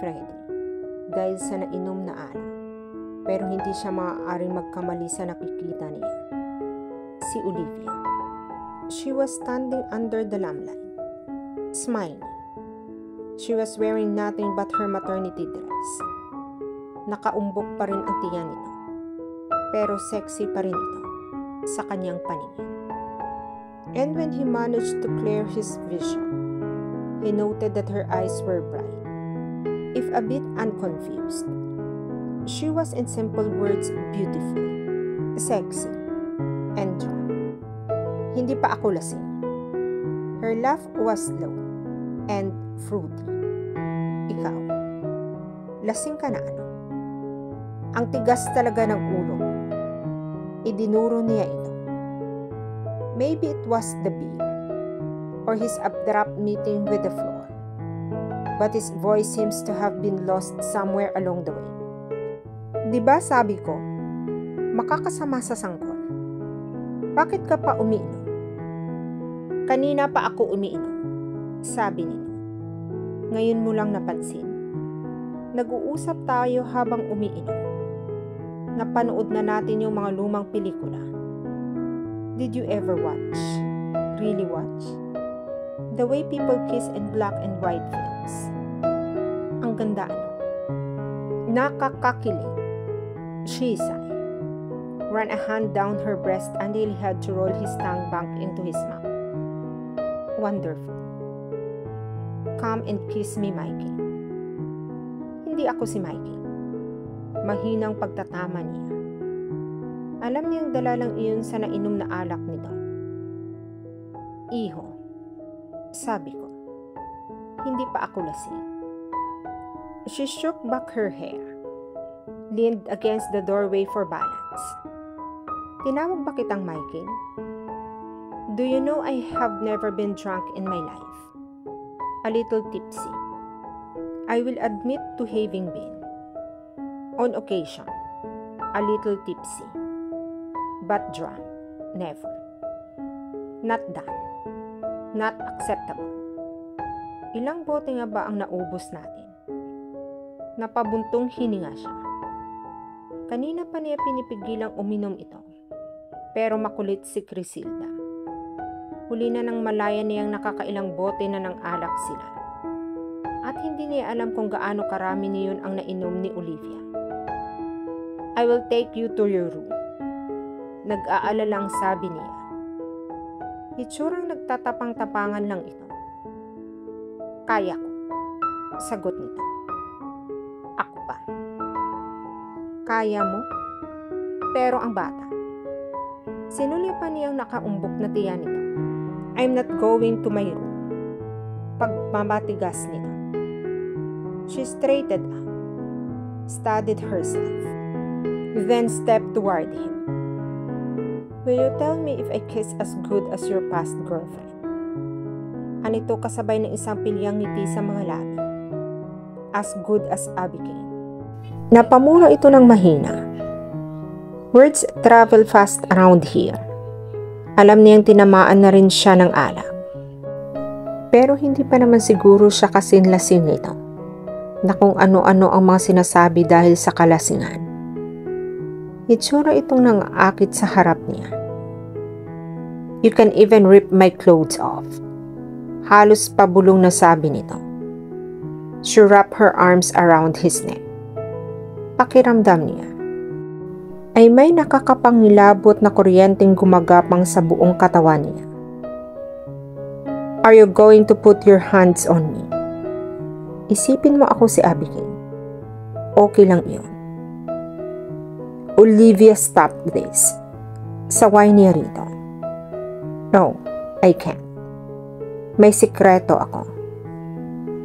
Freddy dahil sa nainom na alak, pero hindi siya maaaring magkamali sa nakikita niya. Si Olivia. She was standing under the lamplight, smiling. She was wearing nothing but her maternity dress. Nakaumbok pa rin ang tiyan nito, pero sexy pa rin ito sa kanyang paningin. And when he managed to clear his vision, he noted that her eyes were bright, if a bit unconfused. She was, in simple words, beautiful, sexy, and charming. Hindi pa ako lasing. Her laugh was low and fruity. Ikaw, lasing ka na ano? Ang tigas talaga ng ulo. Idinuro niya ito. Maybe it was the beer, or his abrupt meeting with the floor. But his voice seems to have been lost somewhere along the way. Diba sabi ko, makakasama sa sangkot. Bakit ka pa umiinom? Kanina pa ako umiinom, sabi nito. Ngayon mo lang napansin. Nag-uusap tayo habang umiinom. Napanood na natin yung mga lumang pelikula. Did you ever watch? Really watch? The way people kiss in black and white films. Ang ganda ano? Nakakakilig. She sighed. Ran a hand down her breast until he had to roll his tongue back into his mouth. Wonderful. Come and kiss me, Mikey. Hindi ako si Mikey. Mahinang pagtatama niya. Alam niyang dala lang iyon sa nainom na alak nito. Iho, sabi ko. Hindi pa ako lasing. She shook back her hair, leaned against the doorway for balance. Tinawag ba kitang Mikey? Do you know I have never been drunk in my life? A little tipsy. I will admit to having been. On occasion, a little tipsy. But drunk, never. Not done. Not acceptable. Ilang bote nga ba ang naubos natin? Napabuntong hininga siya. Kanina pa niya pinipigilang uminom ito. Pero makulit si Crisilda. Huli na ng malaya niyang nakakailang bote na ng alak sila. At hindi niya alam kung gaano karami niyon ang nainom ni Olivia. I will take you to your room. Nag-aalalang sabi niya. Itsurang nagtatapang-tapangan lang ito. Kaya ko. Sagot nito. Ako pa. Kaya mo? Pero ang bata. Sinulipan niyang nakaumbok na tiyan nito. I'm not going to my room. Pagmamatigas nito. She straightened up, studied herself, then stepped toward him. Will you tell me if I kiss as good as your past girlfriend? Anito kasabay ng isang pilyang ngiti sa mga labi. As good as Abigail. Napamura ito ng mahina. Words travel fast around here. Alam niyang tinamaan na rin siya ng alak. Pero hindi pa naman siguro siya kasinlasing nito. Na kung ano-ano ang mga sinasabi dahil sa kalasingan. Itsura itong nangaakit sa harap niya. You can even rip my clothes off. Halos pabulong na sabi nito. She wrapped her arms around his neck. Pakiramdam niya ay may nakakapangilabot na kuryenteng gumagapang sa buong katawan niya. Are you going to put your hands on me? Isipin mo ako si Abigail. Okay lang iyon. Olivia stopped this. Saway niya rito. No, I can't. May sikreto ako.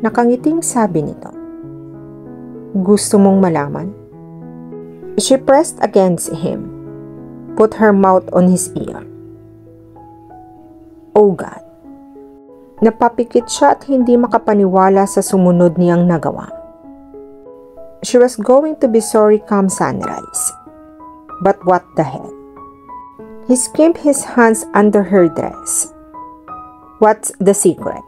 Nakangiting sabi nito. Gusto mong malaman? She pressed against him, put her mouth on his ear. Oh God. Napapikit siya at hindi makapaniwala sa sumunod niyang nagawa. She was going to be sorry come sunrise. But what the hell? He skimmed his hands under her dress. What's the secret?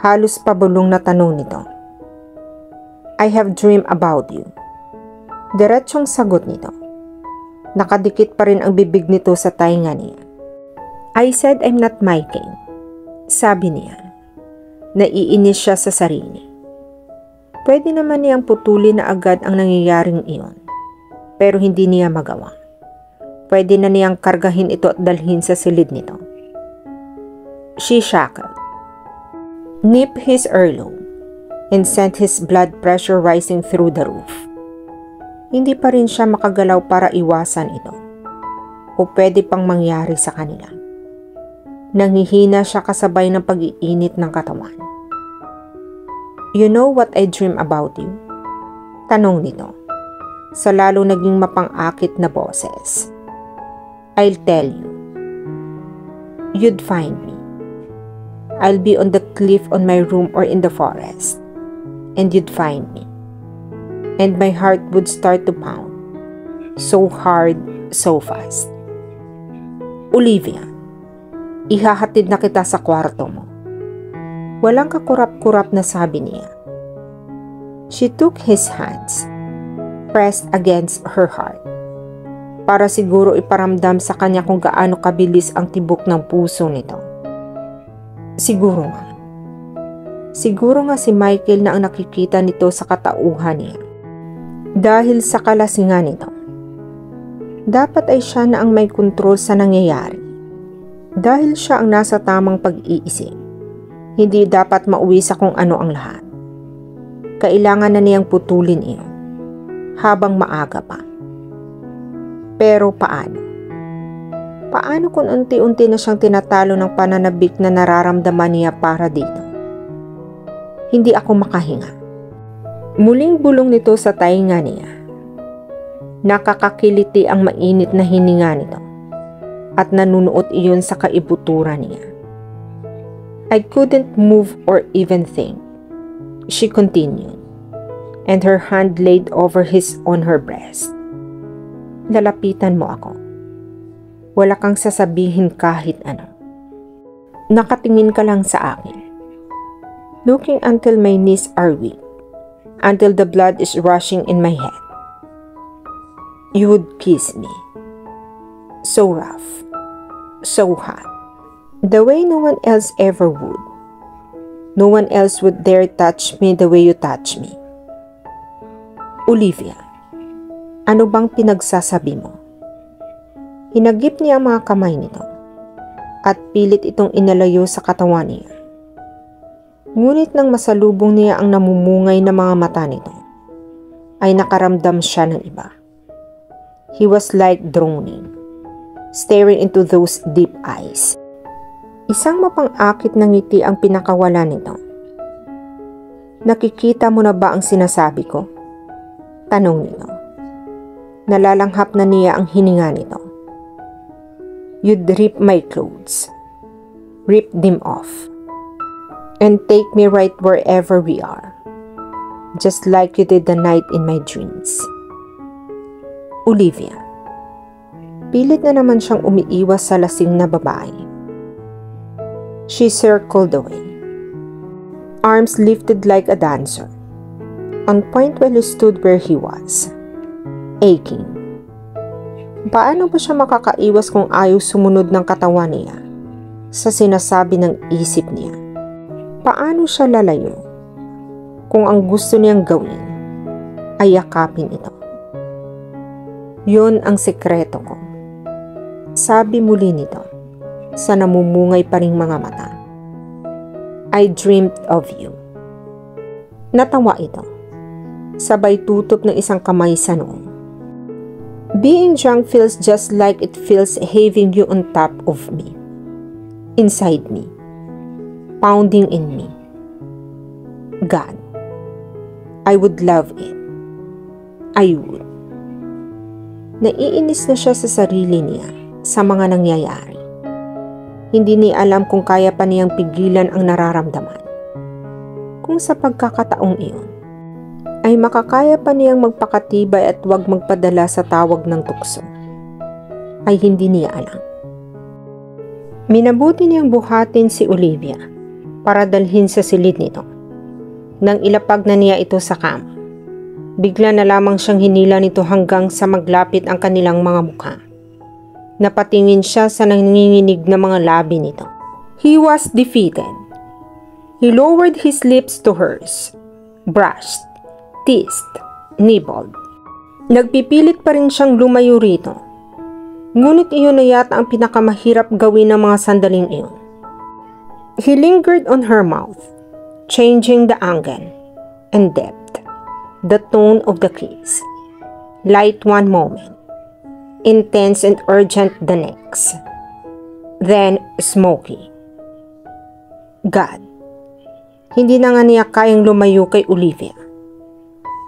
Halos pabulong na tanong nito. I have dreamed about you. Diretsong sagot nito. Nakadikit pa rin ang bibig nito sa tainga niya. I said I'm not Michael. Sabi niya. Naiinis siya sa sarili. Pwede naman niyang putulin na agad ang nangyayaring iyon. Pero hindi niya magawa. Pwede na niyang kargahin ito at dalhin sa silid nito. She shackled, nipped his earlobe, and sent his blood pressure rising through the roof. Hindi pa rin siya makagalaw para iwasan ito. O pwede pang mangyari sa kanila. Nangihina siya kasabay ng pag-iinit ng katawan. You know what I dream about you? Tanong nito, sa lalo naging mapang-akit na boses. I'll tell you. You'd find me. I'll be on the cliff on my room or in the forest. And you'd find me. And my heart would start to pound. So hard, so fast. Olivia, ihahatid na kita sa kwarto mo. Walang kakurap-kurap na sabi niya. She took his hands, pressed against her heart, para siguro iparamdam sa kanya kung gaano kabilis ang tibok ng puso nito. Siguro nga. Siguro nga si Michael na ang nakikita nito sa katauhan niya. Dahil sa kalasingan nito. Dapat ay siya na ang may kontrol sa nangyayari. Dahil siya ang nasa tamang pag-iisip. Hindi dapat mauwi sa kung ano ang lahat. Kailangan na niyang putulin iyon. Habang maaga pa. Pero paano? Paano kung unti-unti na siyang tinatalo ng pananabik na nararamdaman niya para dito? Hindi ako makahinga. Muling bulong nito sa tainga niya. Nakakakiliti ang mainit na hininga nito at nanunuot iyon sa kaibuturan niya. I couldn't move or even think, she continued, and her hand laid over his on her breast. Lalapitan mo ako. Wala kang sasabihin kahit ano. Nakatingin ka lang sa akin. Looking until my knees are weak, until the blood is rushing in my head. You would kiss me. So rough, so hot. The way no one else ever would. No one else would dare touch me the way you touch me. Olivia, ano bang pinagsasabi mo? Hinagip niya ang mga kamay nito at pilit itong inalayo sa katawan niya. Ngunit nang masalubong niya ang namumungay na mga mata nito, ay nakaramdam siya ng iba. He was like droning, staring into those deep eyes. Isang mapang-akit na ngiti ang pinakawala nito. Nakikita mo na ba ang sinasabi ko? Tanong nito. Nalalanghap na niya ang hininga nito. You'd rip my clothes. Rip them off. And take me right wherever we are. Just like you did the night in my dreams. Olivia. Pilit na naman siyang umiiwas sa lasing na babae. She circled away. Arms lifted like a dancer. On point while he stood where he was. Aching. Paano ba siya makakaiwas kung ayaw sumunod ng katawan niya sa sinasabi ng isip niya? Paano siya lalayo kung ang gusto niyang gawin ay yakapin ito? Yun ang sekreto ko. Sabi muli nito sa namumungay pa ring mga mata. I dreamed of you. Natawa ito. Sabay tutok ng isang kamay sa noo. Being drunk feels just like it feels having you on top of me. Inside me. Pounding in me. God. I would love it. I would. Naiinis na siya sa sarili niya sa mga nangyayari. Hindi niya alam kung kaya pa niyang pigilan ang nararamdaman. Kung sa pagkakataong iyon, ay makakaya pa niyang magpakatibay at huwag magpadala sa tawag ng tukso, ay hindi niya alam. Minabuti niyang buhatin si Olivia para dalhin sa silid nito. Nang ilapag na niya ito sa kama, Bigla na lamang siyang hinila nito hanggang sa maglapit ang kanilang mga mukha. Napatingin siya sa nanginginig na mga labi nito. He was defeated. He lowered his lips to hers, brushed, teased, nibbled. Nagpipilit pa rin siyang lumayo rito. Ngunit iyon na yata ang pinakamahirap gawin ng mga sandaling iyon. He lingered on her mouth, changing the angle and depth, the tone of the kiss. Light one moment, intense and urgent the next, then smoky. God, hindi na nga niya kayang lumayo kay Olivia.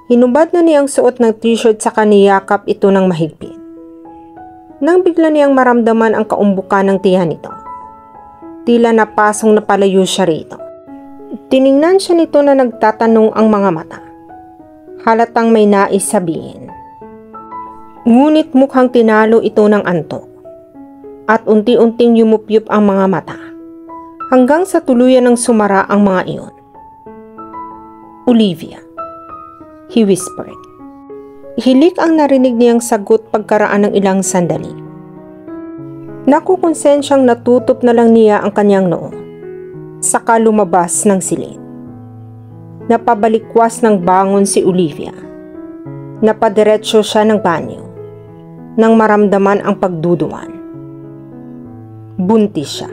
Hinubad na niyang suot ng t-shirt sa kaniyakap ito ng mahigpit. Nang bigla niyang maramdaman ang kaumbukan ng tiyan nito, tila napasong napalayo siya rito. Tiningnan siya nito na nagtatanong ang mga mata. Halatang may nais sabihin. Ngunit mukhang tinalo ito ng antok at unti-unting yumupyup ang mga mata hanggang sa tuluyan ng sumara ang mga iyon. Olivia, he whispered. Hilik ang narinig niyang sagot pagkaraan ng ilang sandali. Nakukonsensyang natutup na lang niya ang kanyang noo. Saka lumabas ng silid. Napabalikwas ng bangon si Olivia. Napadiretso siya ng banyo nang maramdaman ang pagduduan. Buntis siya.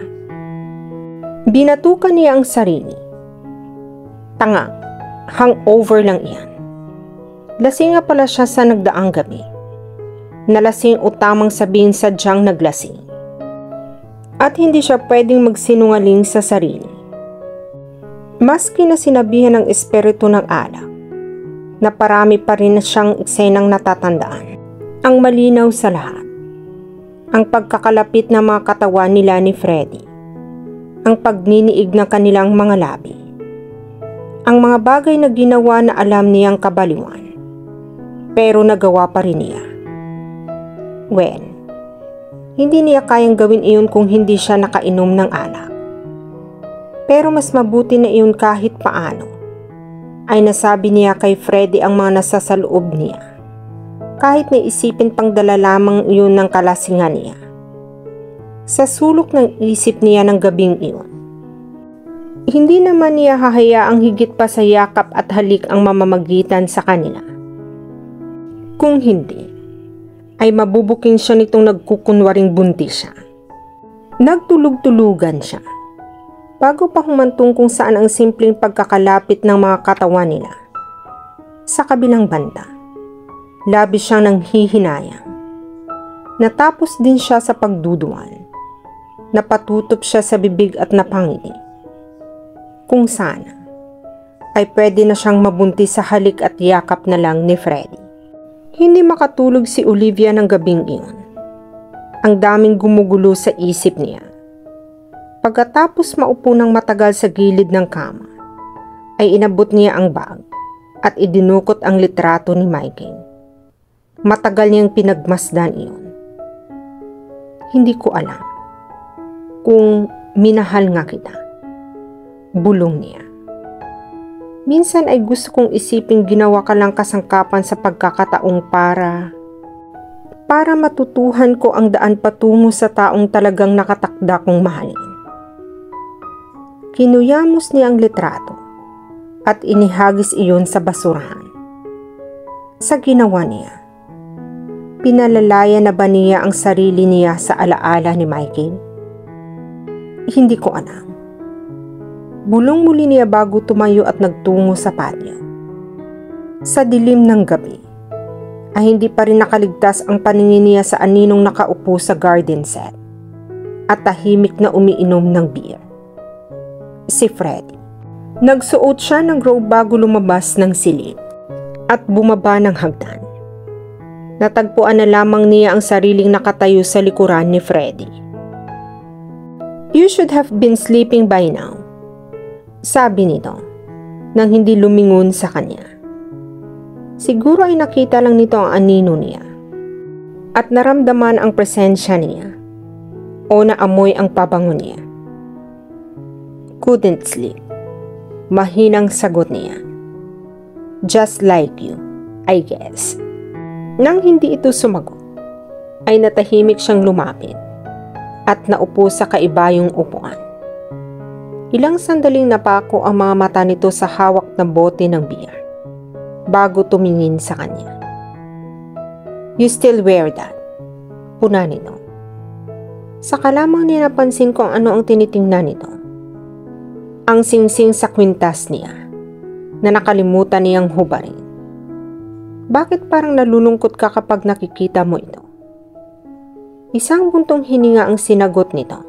Binatukan niya ang sarili. Tanga, hangover lang iyan. Lasing nga pala siya sa nagdaang gabi. Nalasing o tamang sabihin sadyang naglasing. At hindi siya pwedeng magsinungaling sa sarili. Maski na sinabihan ng espiritu ng alak, na parami pa rin siyang eksenang natatandaan. Ang malinaw sa lahat, ang pagkakalapit ng mga katawan nila ni Freddy, ang pagniniig ng kanilang mga labi, ang mga bagay na ginawa na alam niyang kabaliwan, pero nagawa pa rin niya. Well, hindi niya kayang gawin iyon kung hindi siya nakainom ng alak. Pero mas mabuti na iyon kahit paano, ay nasabi niya kay Freddy ang mga nasa sa loob niya. Kahit naisipin pang dala lamang iyon ng kalasingan niya. Sa sulok ng isip niya ng gabing iyon, hindi naman niya hahayaang higit pa sa yakap at halik ang mamamagitan sa kanila. Kung hindi, ay mabubuking siya nitong nagkukunwaring buntis siya. Nagtulog-tulugan siya, bago pa humantong kung saan ang simpleng pagkakalapit ng mga katawan nila. Sa kabilang banda, labis siyang nanghihinayang. Natapos din siya sa pagduduan. Napatutup siya sa bibig at napangiti. Kung sana, ay pwede na siyang mabuntis sa halik at yakap na lang ni Freddy. Hindi makatulog si Olivia ng gabing iyon. Ang daming gumugulo sa isip niya. Pagkatapos maupo ng matagal sa gilid ng kama, ay inabot niya ang bag at idinukot ang litrato ni Michael. Matagal niyang pinagmasdan iyon. Hindi ko alam kung minahal nga kita. Bulong niya. Minsan ay gusto kong isiping ginawa ka lang kasangkapan sa pagkakataong para matutuhan ko ang daan patungo sa taong talagang nakatakda kong mahalin. Kinuyamos niya ang litrato at inihagis iyon sa basurahan. Sa ginawa niya, pinalalaya na ba niya ang sarili niya sa alaala ni Michael? Hindi ko alam. Bulong muli niya bago tumayo at nagtungo sa patio. Sa dilim ng gabi, ay hindi pa rin nakaligtas ang paningin niya sa aninong nakaupo sa garden set at tahimik na umiinom ng beer. Si Freddy. Nagsuot siya ng robe bago lumabas ng silid at bumaba ng hagdan. Natagpuan na lamang niya ang sariling nakatayo sa likuran ni Freddy. You should have been sleeping by now, sabi nito nang hindi lumingon sa kanya. Siguro ay nakita lang nito ang anino niya at naramdaman ang presensya niya o naamoy ang pabango niya. Couldn't sleep. Mahinang sagot niya. Just like you, I guess. Nang hindi ito sumagot, ay natahimik siyang lumapit at naupo sa kaibayong upuan. Ilang sandaling napako ang mga mata nito sa hawak na bote ng beer bago tumingin sa kanya. "You still wear that?" Puna nito. Saka lamang niya napansin kung ano ang tinitingnan nito. Ang singsing sa kwintas niya na nakalimutan niyang hubarin. Bakit parang nalulungkot ka kapag nakikita mo ito? Isang buntong hininga ang sinagot nito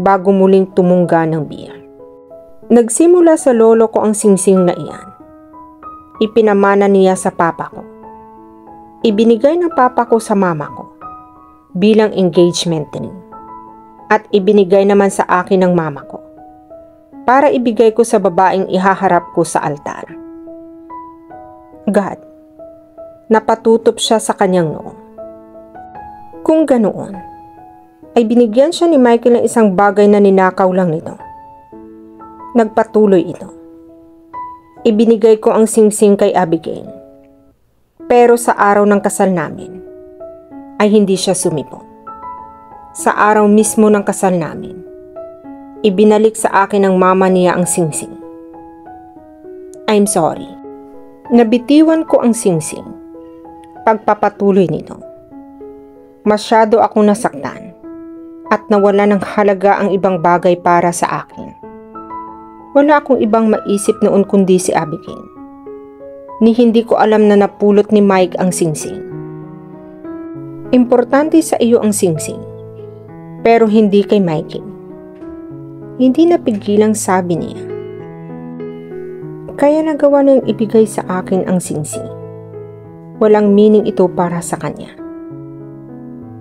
bago muling tumungga ng beer. Nagsimula sa lolo ko ang singsing na iyan. Ipinamana niya sa papa ko. Ibinigay ng papa ko sa mama ko bilang engagement ring. At ibinigay naman sa akin ng mama ko para ibigay ko sa babaeng ihaharap ko sa altar. God, napatutop siya sa kanyang noo. Kung ganoon, ay binigyan siya ni Michael ng isang bagay na ninakaw lang nito. Nagpatuloy ito. Ibinigay ko ang singsing kay Abigail. Pero sa araw ng kasal namin, ay hindi siya sumipot. Sa araw mismo ng kasal namin, ibinalik sa akin ng mama niya ang singsing. I'm sorry. Nabitiwan ko ang singsing. Pagpapatuloy nito. Masyado akong nasaktan at nawala ng halaga ang ibang bagay para sa akin. Wala akong ibang maisip noon kundi si Abigail. Ni hindi ko alam na napulot ni Mike ang singsing. Importante sa iyo ang singsing, pero hindi kay Mikey. Hindi napigilang sabi niya. Kaya nagawa niyang ibigay sa akin ang singsing. Walang meaning ito para sa kanya.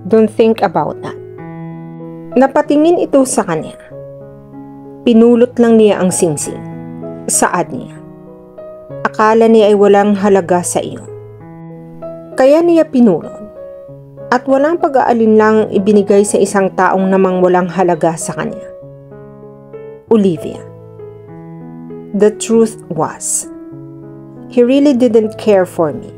Don't think about that. Napatingin ito sa kanya. Pinulot lang niya ang singsing. Saad niya. Akala niya ay walang halaga sa iyo. Kaya niya pinulot. At walang pag-aalinlang ibinigay sa isang taong namang walang halaga sa kanya. Olivia. The truth was, he really didn't care for me.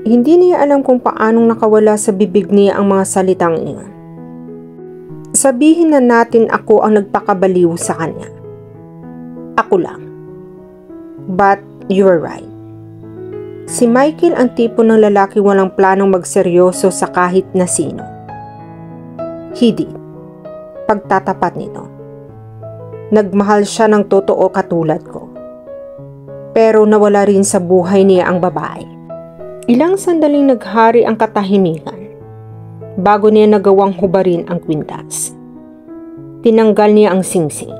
Hindi niya alam kung paanong nakawala sa bibig niya ang mga salitang iyon. Sabihin na natin ako ang nagpakabaliw sa kanya. Ako lang. But you're right. Si Michael ang tipo ng lalaki walang planong magseryoso sa kahit na sino. He did. Pagtatapat nito. Nagmahal siya ng totoo katulad ko. Pero nawala rin sa buhay niya ang babae. Ilang sandaling naghari ang katahimikan bago niya nagawang hubarin ang kwintas. Tinanggal niya ang singsing.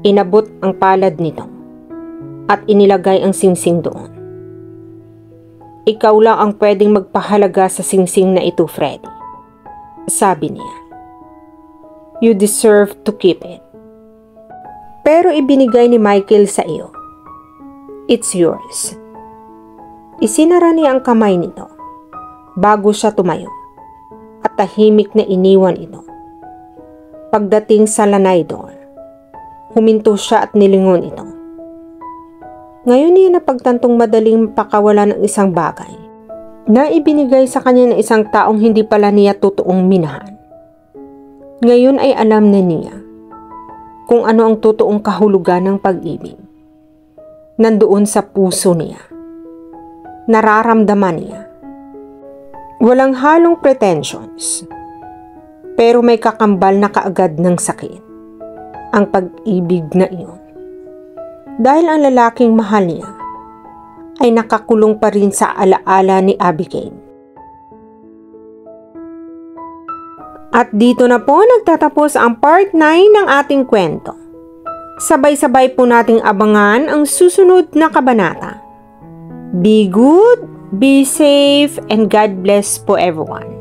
Inabot ang palad nito at inilagay ang singsing doon. Ikaw lang ang pwedeng magpahalaga sa singsing na ito, Freddy. Sabi niya. You deserve to keep it. Pero ibinigay ni Michael sa iyo. It's yours. Isinara niya ang kamay nito bago siya tumayo at tahimik na iniwan ito. Pagdating sa lanay door, huminto siya at nilingon ito. Ngayon niya napagtantong madaling pakawala ng isang bagay na ibinigay sa kanya ng isang taong hindi pala niya totoong minahan. Ngayon ay alam na niya kung ano ang totoong kahulugan ng pag-ibig. Nandoon sa puso niya. Nararamdaman niya. Walang halong pretensions, pero may kakambal na kaagad ng sakit. Ang pag-ibig na iyon. Dahil ang lalaking mahal niya ay nakakulong pa rin sa alaala ni Abigail. At dito na po nagtatapos ang part 9 ng ating kwento. Sabay-sabay po nating abangan ang susunod na kabanata. Be good, be safe, and God bless po everyone.